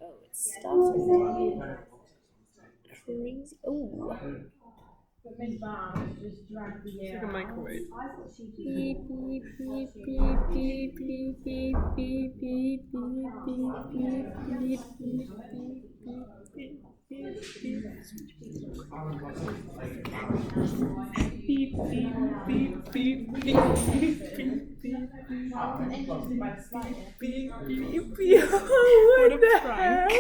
Oh, it's stuff in there. Crazy. Oh. It's like a microwave. Beep, beep, beep, beep, beep, beep, beep, beep, beep, beep, beep, beep, beep, beep, What a prank.